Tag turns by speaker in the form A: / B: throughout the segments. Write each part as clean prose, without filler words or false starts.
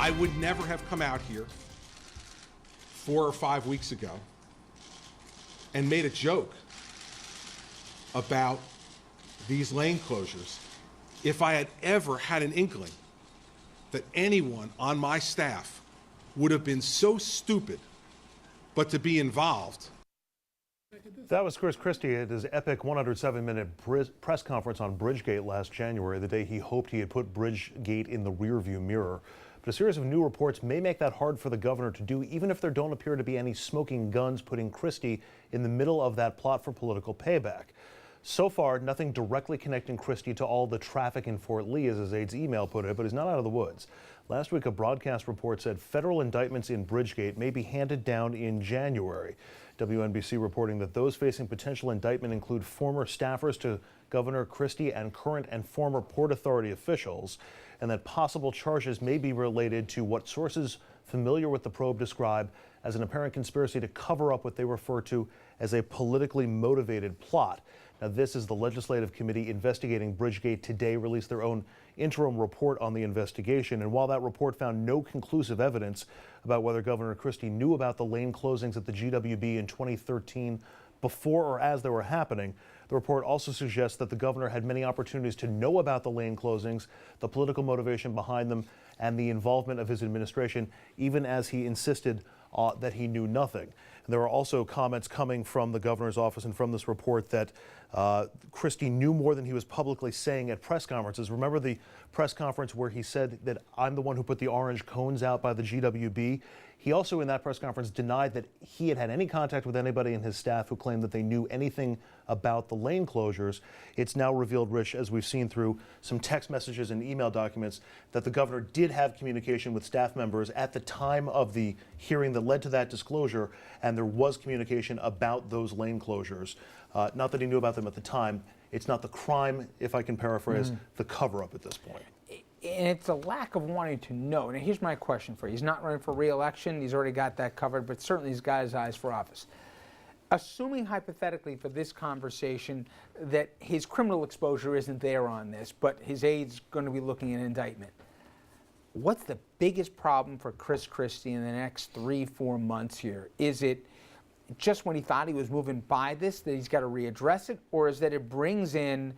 A: I would never have come out here 4 or 5 weeks ago and made a joke about these lane closures if I had ever had an inkling that anyone on my staff would have been so stupid but to be involved.
B: That was Chris Christie at his epic 107-minute press conference on Bridgegate last January, the day he hoped he had put Bridgegate in the rearview mirror. But a series of new reports may make that hard for the governor to do, even if there don't appear to be any smoking guns putting Christie in the middle of that plot for political payback. So far, nothing directly connecting Christie to all the traffic in Fort Lee, as his aide's email put it, but he's not out of the woods. Last week, a broadcast report said federal indictments in Bridgegate may be handed down in January. WNBC reporting that those facing potential indictment include former staffers to Governor Christie and current and former Port Authority officials, and that possible charges may be related to what sources familiar with the probe describe as an apparent conspiracy to cover up what they refer to as a politically motivated plot. Now, this is the Legislative Committee investigating Bridgegate today released their own interim report on the investigation. And while that report found no conclusive evidence about whether Governor Christie knew about the lane closings at the GWB in 2013 before or as they were happening, the report also suggests that the governor had many opportunities to know about the lane closings, the political motivation behind them, and the involvement of his administration, even as he insisted that he knew nothing. And there are also comments coming from the governor's office and from this report that Christie knew more than he was publicly saying at press conferences. Remember the press conference where he said that I'm the one who put the orange cones out by the GWB? He also in that press conference denied that he had had any contact with anybody in his staff who claimed that they knew anything about the lane closures. It's now revealed, Rich, as we've seen through some text messages and email documents, that the governor did have communication with staff members at the time of the hearing that led to that disclosure, and there was communication about those lane closures. Not that he knew about them at the time. It's not the crime, if I can paraphrase, the cover-up at this point.
C: And it's a lack of wanting to know. Now, here's my question for you. He's not running for re-election. He's already got that covered, but certainly he's got his eyes for office. Assuming hypothetically for this conversation that his criminal exposure isn't there on this, but his aide's going to be looking at an indictment, what's the biggest problem for Chris Christie in the next 3-4 months here? Is it just when he thought he was moving by this that he's got to readdress it, or is that it brings in,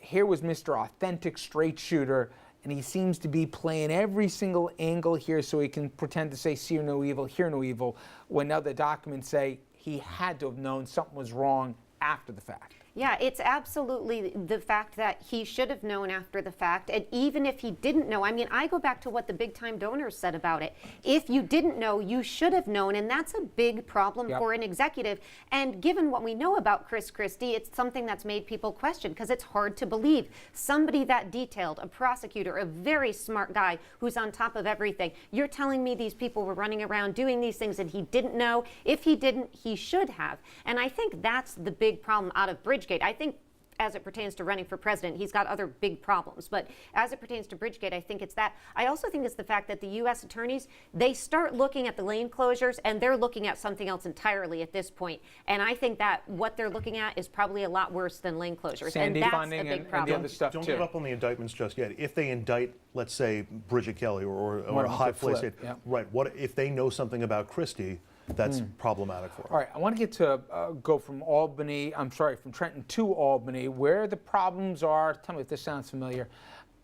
C: here was Mr. Authentic Straight Shooter, and he seems to be playing every single angle here so he can pretend to say see no evil, hear no evil, when now the documents say he had to have known something was wrong after the fact?
D: Yeah, it's absolutely the fact that he should have known after the fact. And even if he didn't know, I mean, I go back to what the big time donors said about it. If you didn't know, you should have known. And that's a big problem for an executive. And given what we know about Chris Christie, it's something that's made people question, because it's hard to believe somebody that detailed, a prosecutor, a very smart guy who's on top of everything. You're telling me these people were running around doing these things and he didn't know? If he didn't, he should have. And I think that's the big problem out of Bridgegate. I think as it pertains to running for president, he's got other big problems. But as it pertains to Bridgegate, I think it's that. I also think it's the fact that the U.S. attorneys, they start looking at the lane closures and they're looking at something else entirely at this point. And I think that what they're looking at is probably a lot worse than lane closures.
C: Sandy
D: and that's
C: funding
D: a big
C: and
D: problem.
C: the other stuff
B: Don't
C: too.
B: give up on the indictments just yet. If they indict, let's say, Bridget Kelly or a high place aide, right? What if they know something about Christie? That's problematic for him.
C: All right, I want to get to go from from Trenton to Albany, where the problems are. Tell me if this sounds familiar.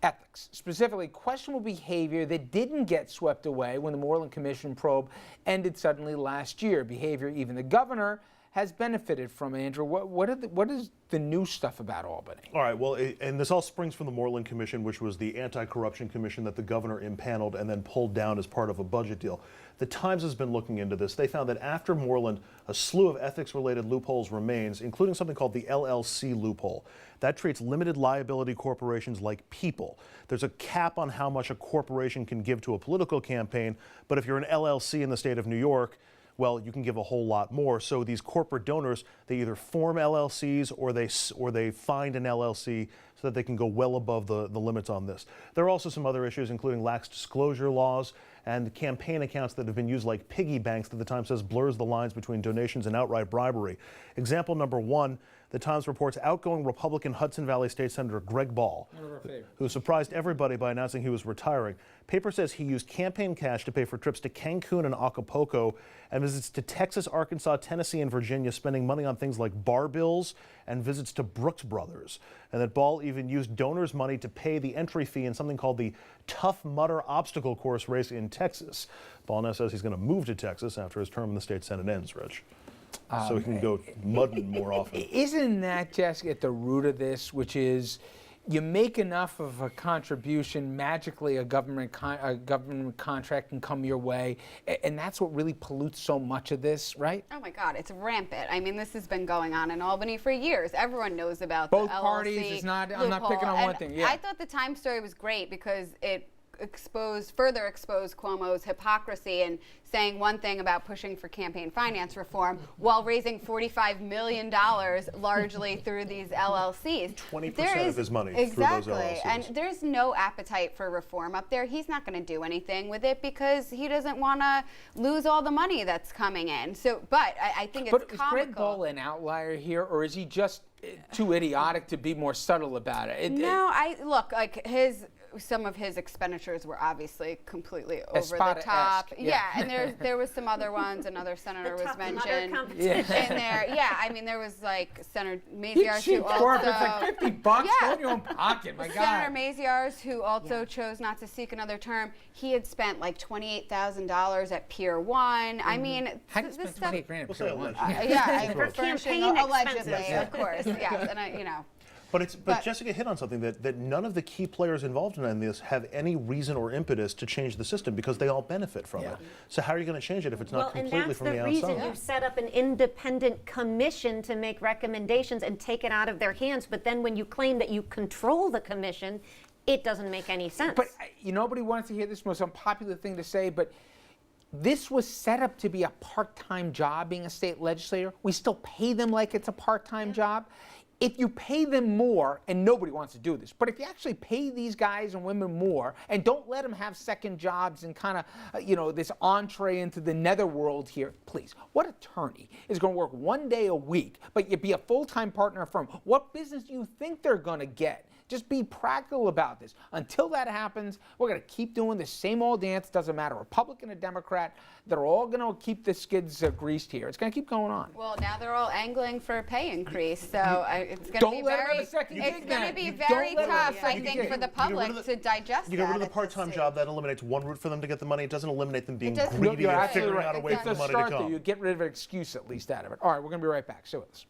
C: Ethics, specifically questionable behavior that didn't get swept away when the Moreland Commission probe ended suddenly last year. Behavior even the governor has benefited from. Andrew, what is the new stuff about Albany?
B: All right, well, and this all springs from the Moreland Commission, which was the anti-corruption commission that the governor impaneled and then pulled down as part of a budget deal. The Times has been looking into this. They found that after Moreland, a slew of ethics-related loopholes remains, including something called the LLC loophole. That treats limited liability corporations like people. There's a cap on how much a corporation can give to a political campaign, but if you're an LLC in the state of New York, well, you can give a whole lot more. So these corporate donors, they either form LLCs or they find an LLC so that they can go well above the limits on this. There are also some other issues, including lax disclosure laws and campaign accounts that have been used like piggy banks that the Times says blurs the lines between donations and outright bribery. Example number one, The Times reports outgoing Republican Hudson Valley State Senator Greg Ball, who surprised everybody by announcing he was retiring. Paper says he used campaign cash to pay for trips to Cancun and Acapulco and visits to Texas, Arkansas, Tennessee, and Virginia, spending money on things like bar bills and visits to Brooks Brothers. And that Ball even used donors' money to pay the entry fee in something called the Tough Mudder obstacle course race in Texas. Ball now says he's going to move to Texas after his term in the state Senate ends, Rich. So he can go mudding more often.
C: Isn't that, Jessica, at the root of this, which is you make enough of a contribution, magically a government contract can come your way, and that's what really pollutes so much of this, right?
E: Oh my God, it's rampant. I mean, this has been going on in Albany for years. Everyone knows about
C: both
E: the LLC
C: parties. It's not. I'm not picking on one thing. Yeah.
E: I thought the Times story was great because it further exposed Cuomo's hypocrisy and saying one thing about pushing for campaign finance reform while raising $45 million largely through these LLCs.
B: 20% of his money through those LLCs.
E: And there's no appetite for reform up there. He's not going to do anything with it because he doesn't want to lose all the money that's coming in. So, but I think it's comical.
C: But is Greg Ball an outlier here, or is he just too idiotic to be more subtle about it?
E: Look, like some of his expenditures were obviously completely over the top.
C: Yeah,
E: and there was some other ones. Another senator was mentioned in there. Yeah, I mean there was like Senator Maziarz who also
C: it's like $50. Go in your own pocket. My God.
E: Senator Maziarz who also chose not to seek another term. He had spent like $28,000 at Pier 1. I mean,
C: how do you spend $28,000 at Pier 1?
E: For campaign allegedly, of course. Yes, and
B: But Jessica hit on something that none of the key players involved in this have any reason or impetus to change the system because they all benefit from it. So how are you going to change it if it's not completely from the outside?
D: Well, and that's the reason you've set up an independent commission to make recommendations and take it out of their hands. But then when you claim that you control the commission, it doesn't make any sense.
C: But nobody wants to hear this most unpopular thing to say, but this was set up to be a part-time job, being a state legislator. We still pay them like it's a part-time job. If you pay them more, and nobody wants to do this, but if you actually pay these guys and women more and don't let them have second jobs and kind of, this entree into the netherworld here, please, what attorney is going to work 1 day a week, but you be a full-time partner firm? What business do you think they're going to get? Just be practical about this. Until that happens, we're going to keep doing the same old dance. Doesn't matter, Republican or Democrat. They're all going to keep the skids greased here. It's going to keep going on.
E: Well, now they're all angling for a pay increase, so it's going to be very tough, I think, for the public to digest that.
B: You get rid of the part-time job. That eliminates one route for them to get the money. It doesn't eliminate them being greedy and figuring out a way for the money to come.
C: You get rid of an excuse at least out of it. All right, we're going to be right back. Stay with us.